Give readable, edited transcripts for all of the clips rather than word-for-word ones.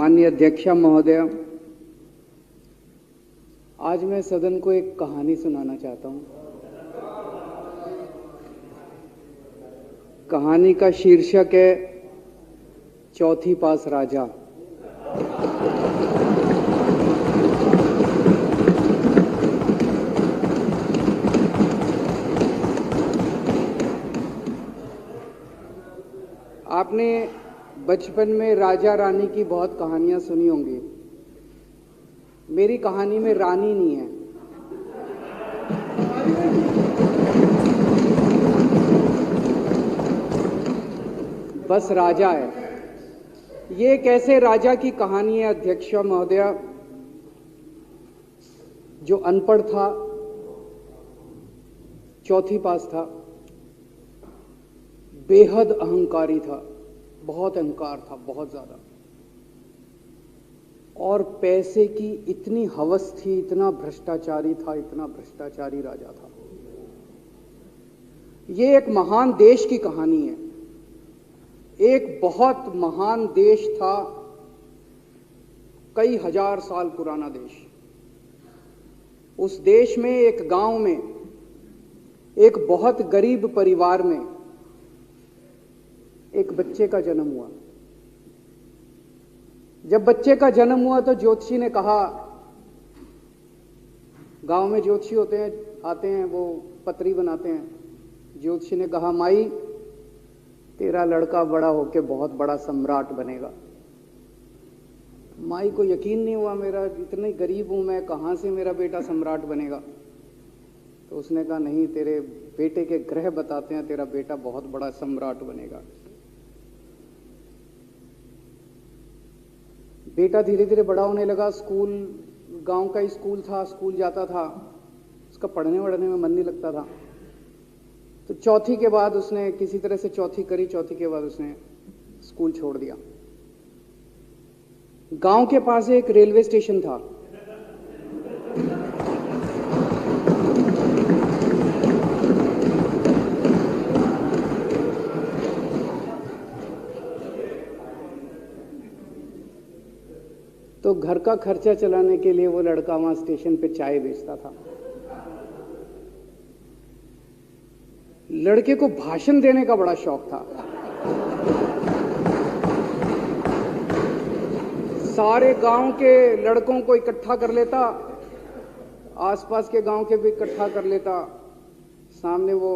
माननीय अध्यक्षा महोदय, आज मैं सदन को एक कहानी सुनाना चाहता हूं। कहानी का शीर्षक है चौथी पास राजा। आपने बचपन में राजा रानी की बहुत कहानियां सुनी होंगी। मेरी कहानी में रानी नहीं है, बस राजा है। ये कैसे राजा की कहानी है अध्यक्ष महोदया, जो अनपढ़ था, चौथी पास था, बेहद अहंकारी था, बहुत अहंकार था, बहुत ज्यादा, और पैसे की इतनी हवस थी, इतना भ्रष्टाचारी था, इतना भ्रष्टाचारी राजा था। ये एक महान देश की कहानी है। एक बहुत महान देश था, कई हजार साल पुराना देश। उस देश में एक गांव में एक बहुत गरीब परिवार में एक बच्चे का जन्म हुआ। जब बच्चे का जन्म हुआ तो ज्योतिषी ने कहा, गांव में ज्योतिषी होते हैं, आते हैं, वो पत्री बनाते हैं। ज्योतिषी ने कहा, माई तेरा लड़का बड़ा होके बहुत बड़ा सम्राट बनेगा। माई को यकीन नहीं हुआ, मेरा इतने गरीब हूं मैं, कहां से मेरा बेटा सम्राट बनेगा। तो उसने कहा, नहीं, तेरे बेटे के ग्रह बताते हैं तेरा बेटा बहुत बड़ा सम्राट बनेगा। बेटा धीरे धीरे बड़ा होने लगा। स्कूल, गांव का ही स्कूल था, स्कूल जाता था, उसका पढ़ने वढ़ने में मन नहीं लगता था। तो चौथी के बाद उसने किसी तरह से चौथी करी, चौथी के बाद उसने स्कूल छोड़ दिया। गांव के पास एक रेलवे स्टेशन था। तो घर का खर्चा चलाने के लिए वो लड़का वहां स्टेशन पे चाय बेचता था। लड़के को भाषण देने का बड़ा शौक था। सारे गांव के लड़कों को इकट्ठा कर लेता, आसपास के गांव के भी इकट्ठा कर लेता, सामने वो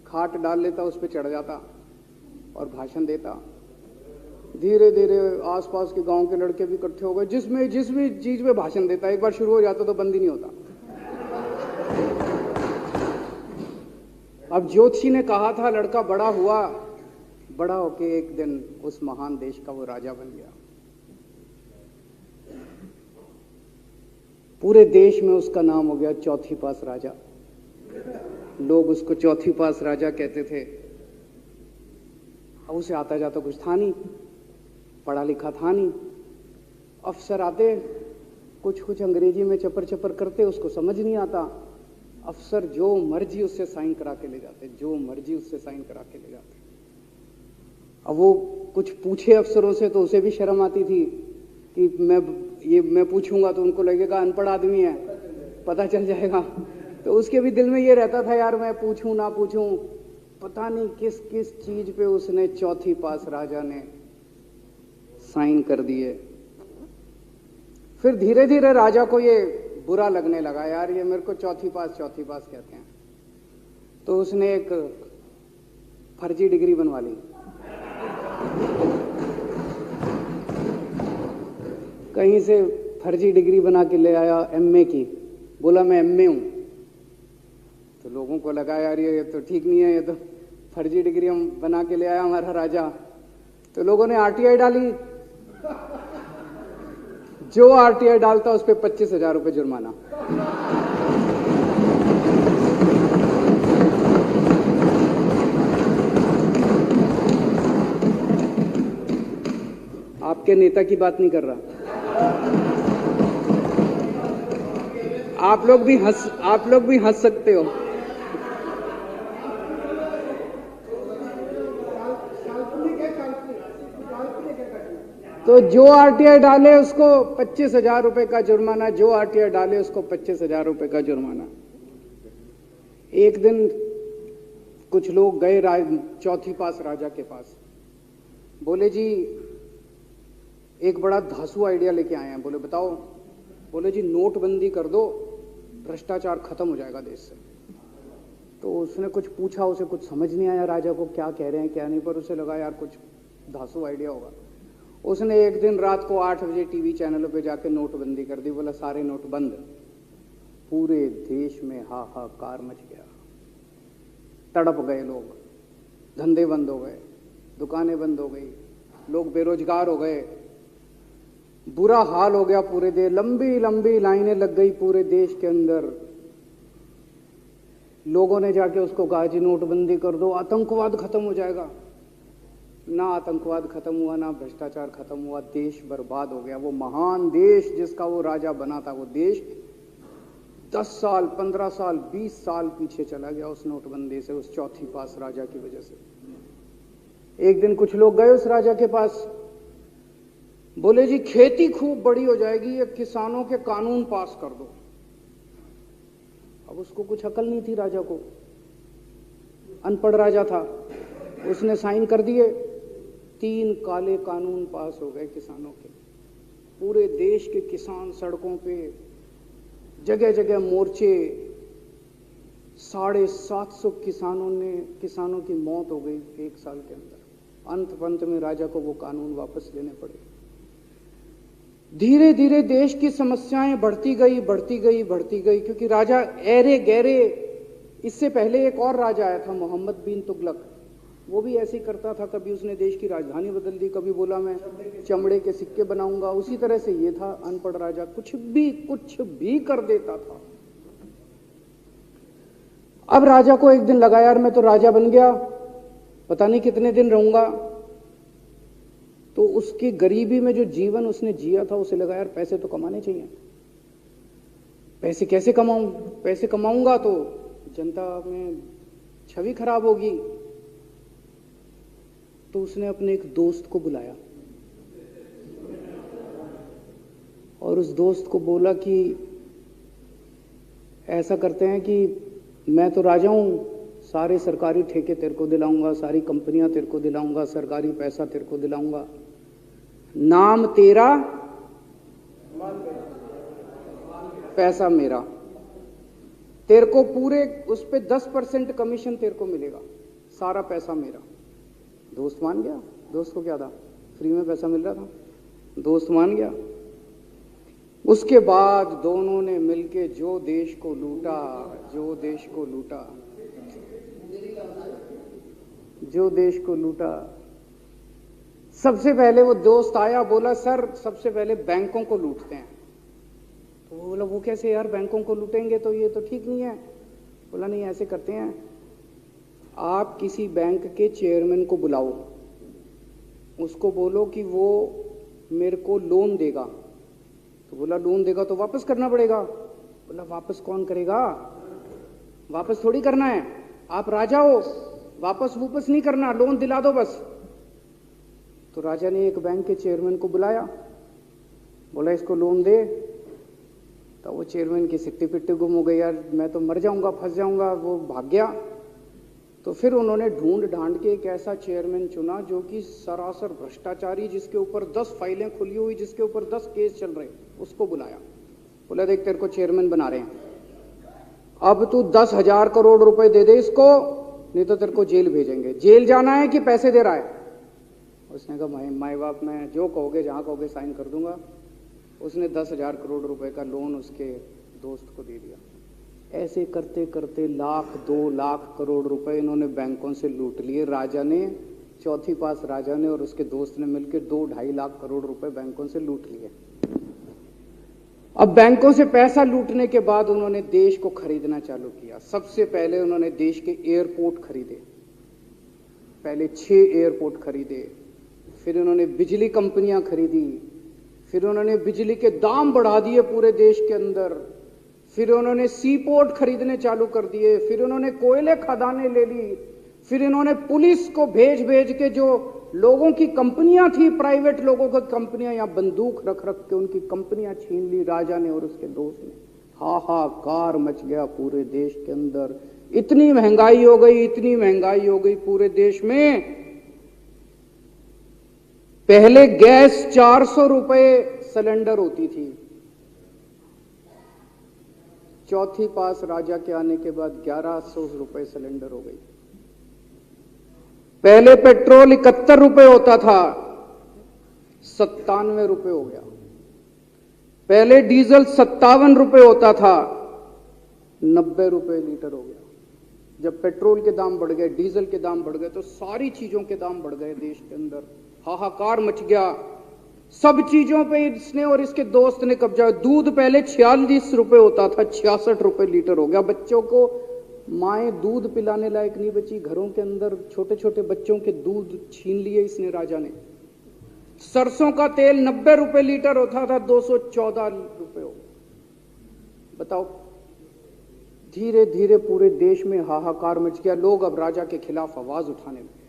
खाट डाल लेता, उस पर चढ़ जाता और भाषण देता। धीरे धीरे आसपास के गांव के लड़के भी इकट्ठे हो गए। जिस भी चीज में भाषण देता, एक बार शुरू हो जाता तो बंद ही नहीं होता। अब ज्योतिषी ने कहा था, लड़का बड़ा हुआ, बड़ा होके एक दिन उस महान देश का वो राजा बन गया। पूरे देश में उसका नाम हो गया चौथी पास राजा। लोग उसको चौथी पास राजा कहते थे। अब उसे आता जाता कुछ था नहीं, पढ़ा लिखा था नहीं। अफसर आते, कुछ अंग्रेजी में चपर चपर करते, उसको समझ नहीं आता। अफसर जो मर्जी उससे साइन करा के ले जाते, जो मर्जी उससे साइन करा के ले जाते। अब वो कुछ पूछे अफसरों से तो उसे भी शर्म आती थी कि मैं पूछूंगा तो उनको लगेगा अनपढ़ आदमी है, पता चल जाएगा। तो उसके भी दिल में ये रहता था, यार मैं पूछूं ना पूछूं। पता नहीं किस किस चीज पे उसने चौथी पास राजा ने साइन कर दिए। फिर धीरे धीरे राजा को ये बुरा लगने लगा, यार ये मेरे को चौथी पास कहते हैं। तो उसने एक फर्जी डिग्री बनवा ली। कहीं से फर्जी डिग्री बना के ले आया, एमए की। बोला मैं एमए हूं। तो लोगों को लगा, यार ये तो ठीक नहीं है, ये तो फर्जी डिग्री हम बना के ले आया हमारा राजा। तो लोगों ने आरटीआई डाली। जो आरटीआई डालता उस पर 25,000 रुपये जुर्माना। आपके नेता की बात नहीं कर रहा। आप लोग भी हंस सकते हो। तो जो आरटीआई डाले उसको 25,000 रुपए का जुर्माना, जो आरटीआई डाले उसको 25,000 रुपए का जुर्माना। एक दिन कुछ लोग गए चौथी पास राजा के पास, बोले जी एक बड़ा धांसू आइडिया लेके आए हैं। बोले बताओ। बोले जी नोटबंदी कर दो, भ्रष्टाचार खत्म हो जाएगा देश से। तो उसने कुछ पूछा, उसे कुछ समझ नहीं आया राजा को क्या कह रहे हैं क्या नहीं, पर उसे लगा यार कुछ धांसू आइडिया होगा। उसने एक दिन रात को 8 बजे टीवी चैनलों पे जाके नोटबंदी कर दी। बोला सारे नोट बंद। पूरे देश में हाहाकार मच गया, तड़प गए लोग, धंधे बंद हो गए, दुकानें बंद हो गई, लोग बेरोजगार हो गए, बुरा हाल हो गया पूरे देश। लंबी लंबी लाइनें लग गई पूरे देश के अंदर। लोगों ने जाके उसको कहा जी नोटबंदी कर दो, आतंकवाद खत्म हो जाएगा। ना आतंकवाद खत्म हुआ, ना भ्रष्टाचार खत्म हुआ, देश बर्बाद हो गया। वो महान देश जिसका वो राजा बना था, वो देश 10 साल 15 साल 20 साल पीछे चला गया उस नोटबंदी से, उस चौथी पास राजा की वजह से। एक दिन कुछ लोग गए उस राजा के पास, बोले जी खेती खूब बड़ी हो जाएगी, ये किसानों के कानून पास कर दो। अब उसको कुछ अकल नहीं थी राजा को, अनपढ़ राजा था। उसने साइन कर दिए, 3 काले कानून पास हो गए किसानों के। पूरे देश के किसान सड़कों पे, जगह जगह मोर्चे, 750 किसानों की मौत हो गई 1 साल के अंदर। अंत में राजा को वो कानून वापस लेने पड़े। धीरे धीरे देश की समस्याएं बढ़ती गई, क्योंकि राजा ऐरे गहरे। इससे पहले एक और राजा आया था, मोहम्मद बिन तुगलक, वो भी ऐसे ही करता था। कभी उसने देश की राजधानी बदल दी, कभी बोला मैं चमड़े के सिक्के बनाऊंगा। उसी तरह से ये था अनपढ़ राजा, कुछ भी कर देता था। अब राजा को एक दिन लगा यार मैं तो राजा बन गया, पता नहीं कितने दिन रहूंगा। तो उसकी गरीबी में जो जीवन उसने जिया था, उसे लगा यार पैसे तो कमाने चाहिए। पैसे कैसे कमाऊं? पैसे कमाऊंगा तो जनता में छवि खराब होगी। तो उसने अपने एक दोस्त को बुलाया और उस दोस्त को बोला कि ऐसा करते हैं कि मैं तो राजा हूं, सारे सरकारी ठेके तेरे को दिलाऊंगा, सारी कंपनियां तेरे को दिलाऊंगा, सरकारी पैसा तेरे को दिलाऊंगा, नाम तेरा पैसा मेरा। तेरे को पूरे उस पे 10% कमीशन तेरे को मिलेगा, सारा पैसा मेरा। दोस्त मान गया। दोस्त को क्या था, फ्री में पैसा मिल रहा था, दोस्त मान गया। उसके बाद दोनों ने मिलके जो देश को लूटा। सबसे पहले वो दोस्त आया, बोला सर सबसे पहले बैंकों को लूटते हैं। तो वो बोला वो कैसे यार, बैंकों को लूटेंगे तो ये तो ठीक नहीं है। बोला नहीं ऐसे करते हैं, आप किसी बैंक के चेयरमैन को बुलाओ, उसको बोलो कि वो मेरे को लोन देगा। तो बोला लोन देगा तो वापस करना पड़ेगा। बोला वापस कौन करेगा, वापस थोड़ी करना है, आप राजा हो, वापस नहीं करना, लोन दिला दो बस। तो राजा ने एक बैंक के चेयरमैन को बुलाया, बोला इसको लोन दे। तो वो चेयरमैन की सिट्टी पिट्टी गुम हो गई, यार मैं तो मर जाऊंगा, फंस जाऊंगा, वो भाग गया। तो फिर उन्होंने ढूंढ के एक ऐसा चेयरमैन चुना जो कि सरासर भ्रष्टाचारी, जिसके ऊपर 10 फाइलें खुली हुई, जिसके ऊपर 10 केस चल रहे, उसको बुलाया। बोला देख तेरे को चेयरमैन बना रहे हैं, अब तू 10,000 करोड़ रुपए दे दे इसको, नहीं तो तेरे को जेल भेजेंगे। जेल जाना है कि पैसे दे रहा है? उसने कहा माई बाप मैं जो कहोगे जहां कहोगे साइन कर दूंगा। उसने 10,000 करोड़ रुपए का लोन उसके दोस्त को दे दिया। ऐसे करते करते 1,00,000 2,00,000 करोड़ रुपए इन्होंने बैंकों से लूट लिए। राजा ने, चौथी पास राजा ने और उसके दोस्त ने मिलकर 2-2.5 लाख करोड़ रुपए बैंकों से लूट लिए। अब बैंकों से पैसा लूटने के बाद उन्होंने देश को खरीदना चालू किया। सबसे पहले उन्होंने देश के एयरपोर्ट खरीदे, पहले 6 एयरपोर्ट खरीदे, फिर उन्होंने बिजली कंपनियां खरीदी, फिर उन्होंने बिजली के दाम बढ़ा दिए पूरे देश के अंदर, फिर उन्होंने सी पोर्ट खरीदने चालू कर दिए, फिर उन्होंने कोयले खदानें ले ली, फिर इन्होंने पुलिस को भेज के जो लोगों की कंपनियां थी, प्राइवेट लोगों की कंपनियां, यहां बंदूक रख रख के उनकी कंपनियां छीन ली राजा ने और उसके दोस्त ने। हाहाकार मच गया पूरे देश के अंदर। इतनी महंगाई हो गई, इतनी महंगाई हो गई पूरे देश में। पहले गैस 400 रुपए सिलेंडर होती थी, चौथी पास राजा के आने के बाद 1100 रुपए सिलेंडर हो गई। पहले पेट्रोल 71 रुपए होता था, 97 रुपए हो गया। पहले डीजल 57 रुपए होता था, 90 रुपए लीटर हो गया। जब पेट्रोल के दाम बढ़ गए, डीजल के दाम बढ़ गए, तो सारी चीजों के दाम बढ़ गए देश के अंदर। हाहाकार मच गया। सब चीजों पे इसने और इसके दोस्त ने कब्जा। दूध पहले 46 रुपए होता था, 66 रुपए लीटर हो गया। बच्चों को माएं दूध पिलाने लायक नहीं बची, घरों के अंदर छोटे छोटे बच्चों के दूध छीन लिए इसने राजा ने। सरसों का तेल 90 रुपए लीटर होता था, 214 रुपए हो गया। बताओ, धीरे धीरे पूरे देश में हाहाकार मच गया। लोग अब राजा के खिलाफ आवाज उठाने लगे,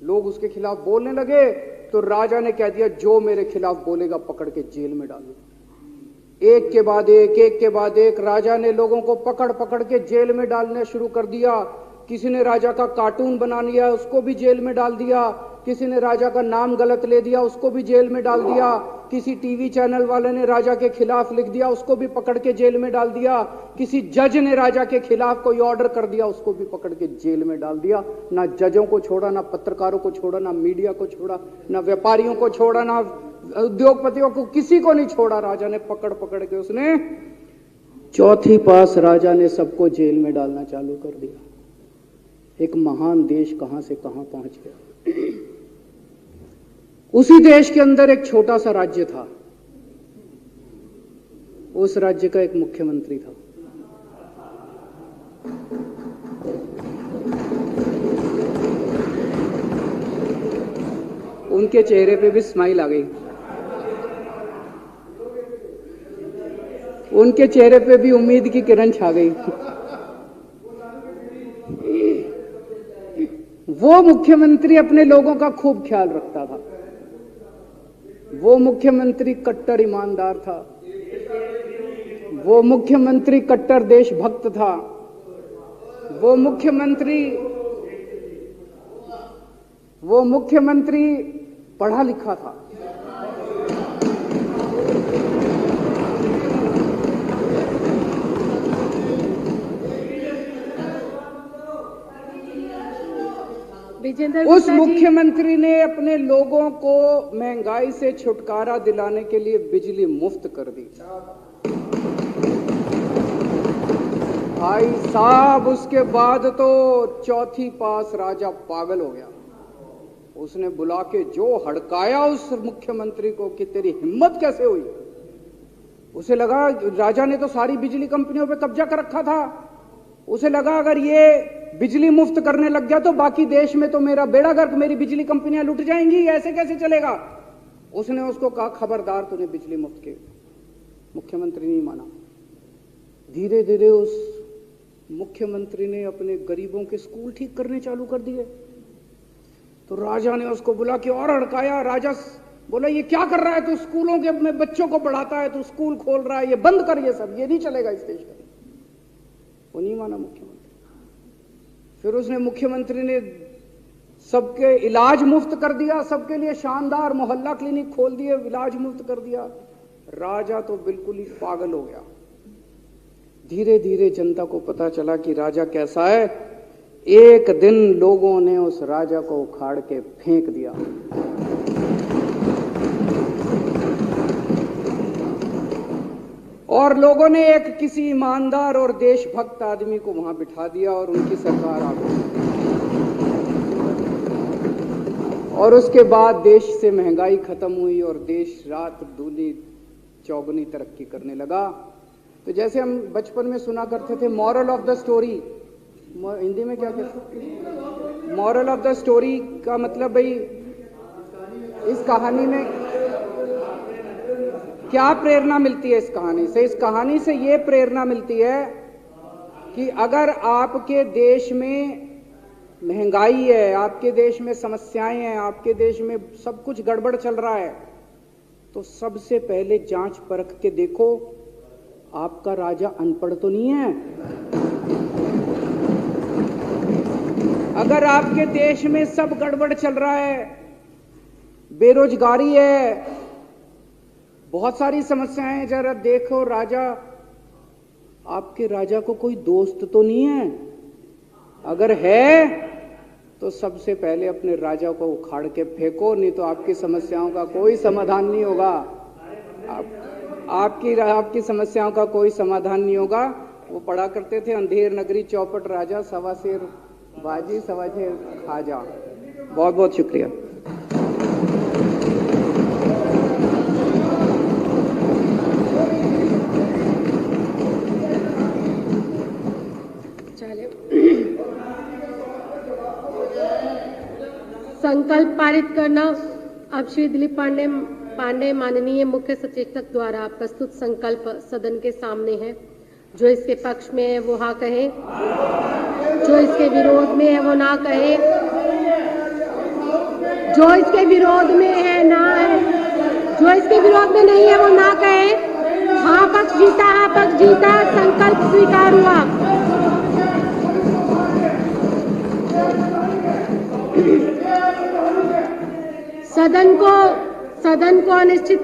लोग उसके खिलाफ बोलने लगे। तो राजा ने कह दिया, जो मेरे खिलाफ बोलेगा पकड़ के जेल में डाल दो। एक के बाद एक राजा ने लोगों को पकड़ पकड़ के जेल में डालना शुरू कर दिया। किसी ने राजा का कार्टून बना लिया, उसको भी जेल में डाल दिया। किसी ने राजा का नाम गलत ले दिया, उसको भी जेल में डाल दिया। किसी टीवी चैनल वाले ने राजा के खिलाफ लिख दिया, उसको भी पकड़ के जेल में डाल दिया। किसी जज ने राजा के खिलाफ कोई ऑर्डर कर दिया, उसको भी पकड़ के जेल में डाल दिया। ना जजों को छोड़ा, ना पत्रकारों को छोड़ा, ना मीडिया को छोड़ा, ना व्यापारियों को छोड़ा, ना उद्योगपतियों को, किसी को नहीं छोड़ा। राजा ने पकड़ पकड़ के उसने चौथी पास राजा ने सबको जेल में डालना चालू कर दिया। एक महान देश कहां से कहां पहुंच गया। उसी देश के अंदर एक छोटा सा राज्य था, उस राज्य का एक मुख्यमंत्री था। उनके चेहरे पे भी स्माइल आ गई, उनके चेहरे पे भी उम्मीद की किरण छा गई। वो मुख्यमंत्री अपने लोगों का खूब ख्याल रखता था। वो मुख्यमंत्री कट्टर ईमानदार था। वो मुख्यमंत्री कट्टर देशभक्त था। वो मुख्यमंत्री पढ़ा लिखा था। उस मुख्यमंत्री ने अपने लोगों को महंगाई से छुटकारा दिलाने के लिए बिजली मुफ्त कर दी। भाई साहब, उसके बाद तो चौथी पास राजा पागल हो गया। उसने बुला के जो हड़काया उस मुख्यमंत्री को कि तेरी हिम्मत कैसे हुई। उसे लगा राजा ने तो सारी बिजली कंपनियों पे कब्जा कर रखा था। उसे लगा अगर ये बिजली मुफ्त करने लग गया तो बाकी देश में तो मेरा बेड़ा गर्क, मेरी बिजली कंपनियां लुट जाएंगी, ऐसे कैसे चलेगा। उसने उसको कहा, खबरदार, तूने बिजली मुफ्त के। मुख्यमंत्री नहीं माना। धीरे धीरे उस मुख्यमंत्री ने अपने गरीबों के स्कूल ठीक करने चालू कर दिए। तो राजा ने उसको बुला के और हड़काया। राजा बोला, ये क्या कर रहा है तू, स्कूलों के में बच्चों को पढ़ाता है, तू स्कूल खोल रहा है, ये बंद कर, ये सब, ये नहीं चलेगा इस देश का। वो नहीं माना मुख्यमंत्री। फिर उसने मुख्यमंत्री ने सबके इलाज मुफ्त कर दिया, सबके लिए शानदार मोहल्ला क्लिनिक खोल दिए, इलाज मुफ्त कर दिया। राजा तो बिल्कुल ही पागल हो गया। धीरे धीरे जनता को पता चला कि राजा कैसा है। एक दिन लोगों ने उस राजा को उखाड़ के फेंक दिया। और लोगों ने एक किसी ईमानदार और देशभक्त आदमी को वहां बिठा दिया और उनकी सरकार आ गई। और उसके बाद देश से महंगाई खत्म हुई और देश रात दूनी चौगुनी तरक्की करने लगा। तो जैसे हम बचपन में सुना करते थे, moral of the story, Hindi में क्या कहते, मॉरल ऑफ द स्टोरी का मतलब भाई इस कहानी में क्या प्रेरणा मिलती है। इस कहानी से, इस कहानी से ये प्रेरणा मिलती है कि अगर आपके देश में महंगाई है, आपके देश में समस्याएं हैं, आपके देश में सब कुछ गड़बड़ चल रहा है, तो सबसे पहले जांच परख के देखो आपका राजा अनपढ़ तो नहीं है। अगर आपके देश में सब गड़बड़ चल रहा है, बेरोजगारी है, बहुत सारी समस्याएं हैं, जरा देखो राजा, आपके राजा को कोई दोस्त तो नहीं है। अगर है तो सबसे पहले अपने राजा को उखाड़ के फेंको, नहीं तो आपकी समस्याओं का कोई समाधान नहीं होगा। आपकी समस्याओं का कोई समाधान नहीं होगा। वो पढ़ा करते थे, अंधेर नगरी चौपट राजा, सवा शेर बाजी सवा शेर खाजा। बहुत बहुत शुक्रिया। संकल्प पारित करना। अब श्री दिलीप पांडे माननीय मुख्य सचेतक द्वारा प्रस्तुत संकल्प सदन के सामने है। जो इसके पक्ष में है वो हाँ कहे, जो इसके विरोध में है वो ना कहे, जो इसके विरोध में है ना है, जो इसके विरोध में नहीं है वो ना कहे। हाँ पक्ष जीता, हाँ पक्ष जीता, संकल्प स्वीकार हुआ। सदन को अनिश्चित